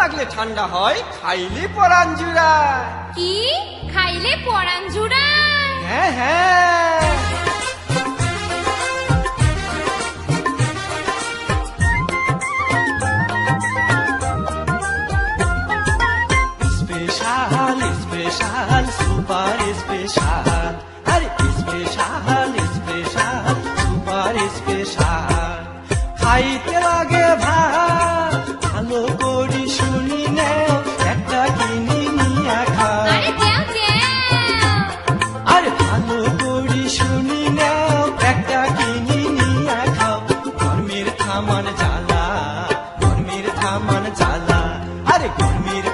লাগলে ঠান্ডা হয় খাইলে পরান জুড়ায়। কি খাইলে পরান জুড়ায়? হ্যাঁ হ্যাঁ। স্পেশাল স্পেশাল সুপার স্পেশাল, আরে স্পেশাল স্পেশাল সুপার স্পেশাল। খাইতে লাগে ভাত ভালো করি শুনি নেও, একটা কিনি নিয়া খাও। আরে দেও দেও। আরে ভালো করি শুনি নেও, একটা কিনি নিয়া খাও। গরমের থামান জ্বালা, গরমের থামান জ্বালা, আরে গরমের